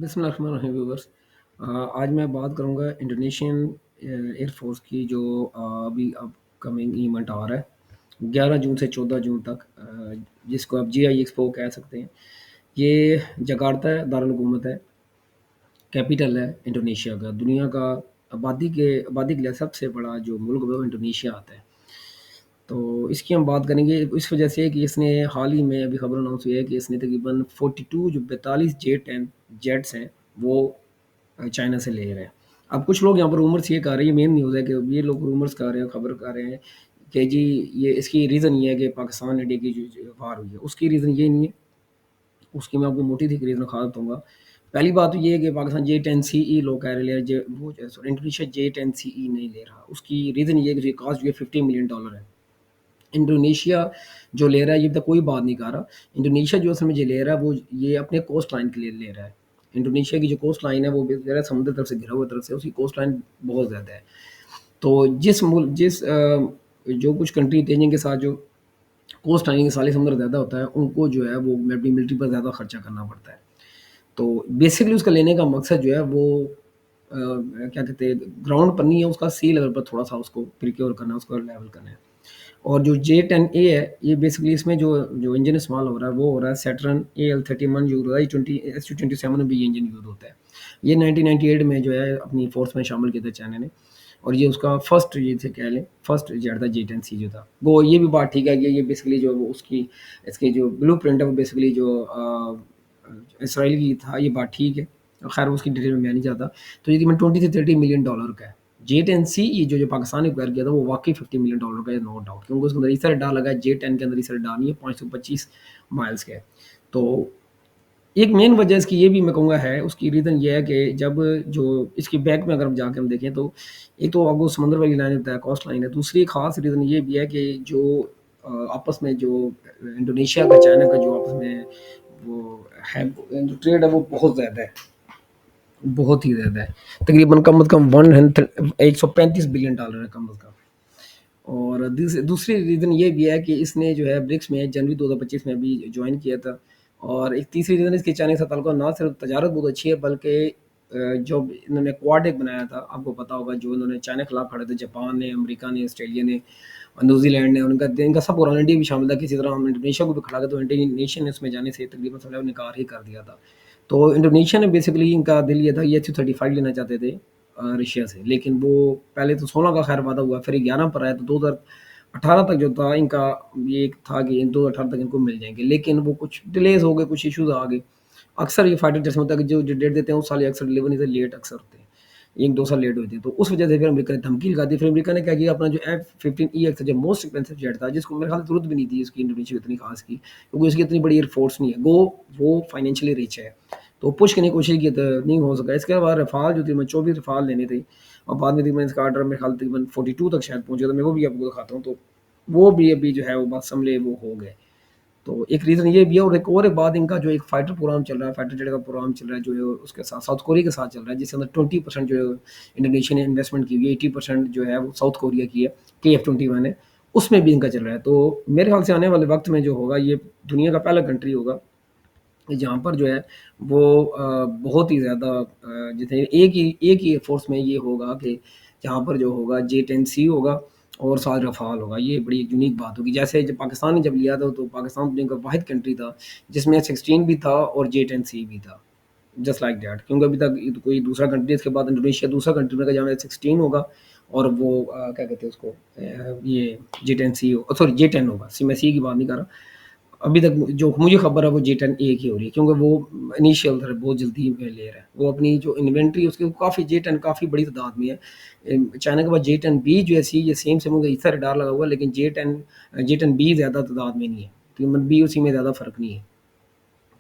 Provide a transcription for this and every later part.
बिस्मिल्लाहिर्रहमानिर्रहीम व्यूअर्स। आज मैं बात करूँगा इंडोनेशियन एयरफोर्स की जो अभी अपकमिंग इवेंट आ रहा है 11 जून से 14 जून तक, जिसको आप जीआई एक्सपो कह सकते हैं। ये जकार्ता है, दारुल हुकूमत है, कैपिटल है इंडोनेशिया का। दुनिया का आबादी के लिए सबसे बड़ा जो मुल्क है वो इंडोनेशिया आता है। तो इसकी हम बात करेंगे इस वजह से कि इसने हाल ही में अभी खबर अनाउंस हुई है कि इसने तकरीबन 42 जो 42 जेट्स हैं वो चाइना से ले रहे हैं। अब कुछ लोग यहाँ पर रूमर्स ये कर रहे हैं, ये मेन न्यूज़ है कि ये लोग रूमर्स कर रहे हैं, खबर कर रहे हैं कि जी ये इसकी रीज़न ये है कि पाकिस्तान इंडिया की जो वार हुई है उसकी रीज़न ये नहीं है। उसकी मैं आपको मोटी सी रीज़न खा दूँगा। पहली बात तो ये है कि पाकिस्तान J-10CE लोग कह रहे हैं, वो सॉरी इंडोनेशिया J-10CE नहीं ले रहा। उसकी रीज़न ये है कि कॉस्ट जो है $50 मिलियन है। इंडोनेशिया जो ले रहा है ये तो कोई बात नहीं कर रहा। इंडोनेशिया जो असल में ये ले रहा है वो ये अपने कोस्ट लाइन के लिए ले रहा है। इंडोनेशिया की जो कोस्ट लाइन है वो ज़रा समुद्र तरफ से घिरा हुआ तरफ से उसकी कोस्ट लाइन बहुत ज़्यादा है। तो जो कुछ कंट्री थे जिनके साथ जो कोस्ट लाइन के साले समुद्र ज़्यादा होता है उनको जो है वो अपनी मिलिट्री पर ज़्यादा खर्चा करना पड़ता है। तो बेसिकली उसका लेने का मकसद जो है वो क्या कहते हैं ग्राउंड पर नहीं है, उसका सी लेवल पर थोड़ा सा उसको प्रिक्योर करना है, उसको लेवल करना है। और जो J-10A है ये बेसिकली इसमें जो जो इंजन इस्तेमाल हो रहा है वो हो रहा है सैटर्न AL-31 यूज़ हो रहा है। Su-27 में भी ये इंजन यूज़ होता है। ये 1998 में जो है अपनी फोर्स में शामिल किया था चाइना ने, और ये उसका फर्स्ट ये थे कह लें फर्स्ट जेट था J-10C जो था वो। ये भी बात ठीक है कि ये बेसिकली जो वो उसकी इसकी जो ब्लू प्रिंट है वो बेसिकली जो इसराइल की था, ये बात ठीक है। खैर उसकी डिटेल में मैं नहीं चाहता। तो ये तकरीबन 20 से 30 मिलियन डॉलर का है। J-10C जो पाकिस्तान ने एक्वायर किया था वो वाकई $50 मिलियन का है, नो डाउट, क्योंकि उसके अंदर इसरा डाल लगा है। J-10 के अंदर इसरा डाल नहीं है, 525 माइल्स का है। तो एक मेन वजह इसकी ये भी मैं कहूँगा है, उसकी रीज़न ये है कि जब जो इसकी बैक में अगर हम जाके हम देखें तो एक तो आपको समुद्र वाली लाइन होता है, कोस्ट लाइन है। दूसरी खास रीज़न ये भी है कि जो आपस में जो इंडोनेशिया का चाइना का जो आपस में वो है जो ट्रेड है वो बहुत ज़्यादा है, बहुत ही ज़्यादा है। तकरीबन कम से कम 135 बिलियन डॉलर है कम से कम। और दूसरी रीज़न ये भी है कि इसने जो है ब्रिक्स में जनवरी 2025 में भी जॉइन किया था। और एक तीसरी रीज़न इसके चाइना के साथ ताल्लुकात ना सिर्फ तजारत बहुत अच्छी है बल्कि जो इन्होंने क्वाड एक बनाया था, आपको पता होगा, जो इन्होंने चाइना के खिलाफ खड़े थे, जापान ने, अमेरिका ने, ऑस्ट्रेलिया ने और न्यूजीलैंड ने, उनका इनका सब और इंडिया भी शामिल था। किसी तरह हम इंडोनेशिया को भी खड़ा किया तो इंडोनेशिया ने उसमें जाने से तकरीबन सब इनकार ही कर दिया था। तो इंडोनेशिया ने बेसिकली इनका दिल ये था ये Su-35 लेना चाहते थे रशिया से, लेकिन वो पहले तो 16 का खैर वादा हुआ, फिर 11 पर आया, तो 2018 तक जो था इनका ये था कि इन 2018 तक इनको मिल जाएँगे, लेकिन वो कुछ डिलेज़ हो गए, कुछ इश्यूज़ आ गए। अक्सर ये फाइटर जेट्स में होता है कि जो डेट देते हैं उस साल ये अक्सर डिलीवर नहीं होते, लेट अक्सर होते हैं। 1-2 साल लेट होती है, तो उस वजह से फिर अमेरिका ने धमकी लगा दी। फिर अमेरिका ने क्या किया, अपना जो F-15EX था, जो मोस्ट एक्सपेंसिव जेट था, जिसको मेरे ख्याल से ज़रूरत भी नहीं थी इसकी इंडोनेशिया को इतनी खास की, क्योंकि उसकी इतनी बड़ी एयर फोर्स नहीं है। वो फाइनेंशियली रिच है, तो पुश करने की कोशिश की तो नहीं हो सका। इसके बाद रफ़ाल जो थी, मैं 24 रफ़ाल लेने थे और बाद में तकरीबन इसका ऑर्डर मेरे ख्याल तकरीबन 42 तक शायद पहुँच गया था। मैं वो भी आपको दिखाता हूँ। तो वो भी अभी जो है वो बात समझे वो हो गए। तो एक रीज़न ये भी है, और एक बात, इनका जो एक फाइटर प्रोग्राम चल रहा है, फाइटर जेट का प्रोग्राम चल रहा है, जो है उसके साथ साउथ कोरिया के साथ चल रहा है, जिसके अंदर 20% जो इंडोनेशिया ने इन्वेस्टमेंट की हुई है, 80% जो है वो साउथ कोरिया की है, KF-21 है, उसमें भी इनका चल रहा है। तो मेरे ख्याल से आने वाले वक्त में जो होगा ये दुनिया का पहला कंट्री होगा जहाँ पर जो है वो बहुत ही ज़्यादा जैसे एक ही फोर्स में ये होगा कि जहाँ पर जो होगा J-10C होगा और साथ रफ़ाल होगा। ये बड़ी यूनिक बात होगी। जैसे जब पाकिस्तान ने जब लिया था तो पाकिस्तान दुनिया का वाहिद कंट्री था जिसमें F-16 भी था और J-10C भी था। जस्ट लाइक दैट, क्योंकि अभी तक ये तो कोई दूसरा कंट्री, इसके बाद इंडोनेशिया दूसरा कंट्री बनेगा जहाँ F-16 होगा और वो क्या कहते हैं उसको ये J-10C सॉरी J-10 होगा। मैं सी की बात नहीं कर रहा। अभी तक जो मुझे खबर है वो J-10A की हो रही है, क्योंकि वो इनिशियल था, बहुत जल्दी में ले रहा है। वो अपनी जो इन्वेंट्री उसकी काफ़ी J-10 काफ़ी बड़ी तादाद में है। चाइना के पास J-10B जो है सी ये सेम उनका इतना रडार लगा हुआ है, लेकिन J-10B ज़्यादा तादाद में नहीं है। तकरीबन बी और सी में ज़्यादा फ़र्क नहीं है।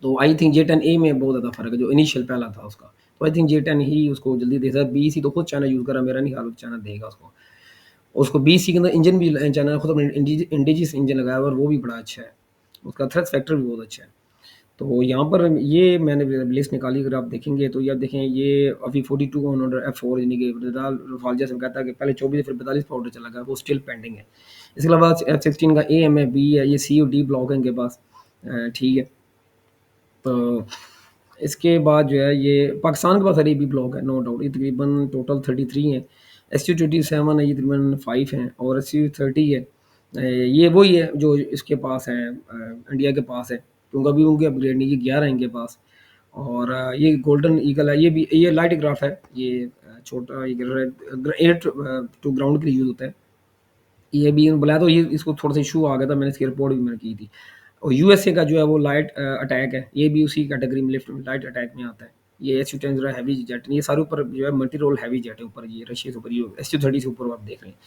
तो आई थिंक J-10A में बहुत ज़्यादा फ़र्क है, जो इनिशियल पहला था उसका। तो आई थिंक J-10 ही उसको जल्दी दे सकता है। बी सी तो खुद चाइना यूज़ कर रहा है, मेरा नहीं ख्याल चाइना देगा उसको। उसको बी सी के अंदर इंजन भी चाइना ने खुद अपने इंडिजिस इंजन लगाया हुआ है और वो भी बड़ा अच्छा है। उसका थ्रस्ट फैक्टर भी बहुत अच्छा है। तो यहाँ पर ये मैंने लिस्ट निकाली, अगर आप देखेंगे तो ये आप देखें, ये अभी 42 ऑन ऑर्डर F4 यानी कि रफ़ाल जैसे कहता है कि पहले 24 फिर 42 पे ऑर्डर चला गया, वो स्टिल पेंडिंग है। इसके अलावा F-16 का AM है, B है, ये C और D ब्लॉक है इनके पास। ठीक है। तो इसके बाद जो है ये पाकिस्तान के पास अरेबी ब्लॉक है, नो डाउट। ये तकरीबन टोटल 33 हैं। SU-27 है, ये तकरीबन 5 हैं, और SU-30 है। ये वही है जो इसके पास है, इंडिया के पास है, क्योंकि अभी उनके अपग्रेड नहीं, ये 11 है इनके पास। और ये गोल्डन ईगल है, ये भी ये लाइट एयरक्राफ्ट है, ये छोटा एयर टू ग्राउंड के लिए यूज़ होता है। ये भी बुलाया तो ये इसको थोड़ा-सा इश्यू आ गया था, मैंने इसकी रिपोर्ट भी मैंने की थी। और यूएसए का जो है वो लाइट अटैक है, ये भी उसी कैटेगरी में लिफ्ट लाइट अटैक में आता है। ये एसयू-10 जो है हैवी जेट, ये सारे ऊपर जो है मल्टी रोल हैवी जेट है ऊपर, ये रशिया से ऊपर, ये एसयू-30 से ऊपर आप देख रहे हैं।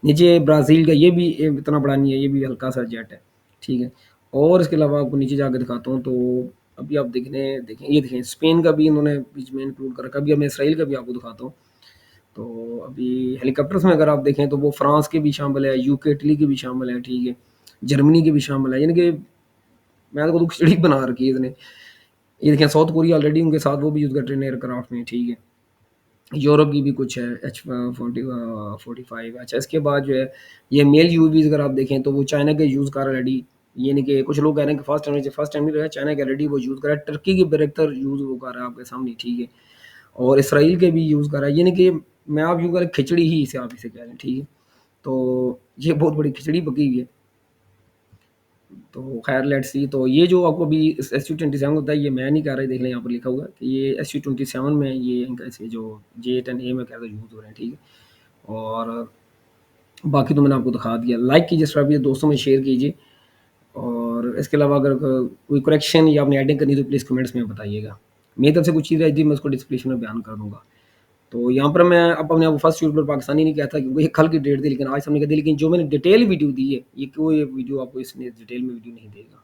नीचे ब्राज़ील का ये भी इतना बड़ा नहीं है, ये भी हल्का-सा जेट है, ठीक है। और इसके अलावा आपको नीचे जाके दिखाता हूँ, तो अभी आप देखें, ये देखें स्पेन का भी इन्होंने बीच में इंक्लूड कर रखा है। अभी मैं इसराइल का भी आपको दिखाता हूँ। तो अभी हेलीकॉप्टर्स में अगर आप देखें तो वो फ्रांस के भी शामिल है, यूके, इटली के भी शामिल है, ठीक है। जर्मनी के भी शामिल है, यानी कि मैं तो खुद खिचड़ी बना रखी है इसने। ये देखें साउथ कोरिया ऑलरेडी उनके साथ वो भी यूज़ कर रहे हैं एयरक्राफ्ट में, ठीक है। यूरोप की भी कुछ है, H-45। अच्छा, इसके बाद जो है ये मेल यूएवीज़ अगर आप देखें तो वो चाइना के यूज़ कर रहा है ऑलरेडी। यानी कि कुछ लोग कह रहे हैं कि फर्स्ट टाइम नहीं रहा है, चाइना के ऑलरेडी वो यूज़ कर रहा है। टर्की के बैरक्टर यूज़ वो कर रहा है आपके सामने, ठीक है। और इसराइल के भी यूज़ कर रहा है, यानी कि मैं आप यूँ करें खिचड़ी ही इसे आप इसे कह रहे हैं, ठीक है। तो ये बहुत बड़ी खिचड़ी पकी हुई है। तो खैर लेट्स सी, तो ये जो आपको अभी SU-27 होता है, ये मैं नहीं कह रहा, देख लें यहाँ पर लिखा हुआ है कि ये SU-27 में ये इनका ऐसे जो J-10A में कहते यूज़ हो रहे हैं, ठीक है। और बाकी तो मैंने आपको दिखा दिया। लाइक कीजिए, सब्सक्राइब कीजिए, दोस्तों में शेयर कीजिए। और इसके अलावा अगर कोई करेक्शन या आपने एडिंग करनी तो प्लीज़ कमेंट्स में बताइएगा। मेरी तरफ से कुछ चीज़ है जी, मैं उसको डिस्क्रिप्शन में बयान कर दूँगा। तो यहाँ पर मैं अब अपने आप को फर्स्ट यूट्यूबर पाकिस्तानी नहीं कहता, क्योंकि ये कल की डेट थी, लेकिन आज हमने कह दी, लेकिन जो मैंने डिटेल वीडियो दी है, ये कोई वीडियो आपको इसमें डिटेल में वीडियो नहीं देगा।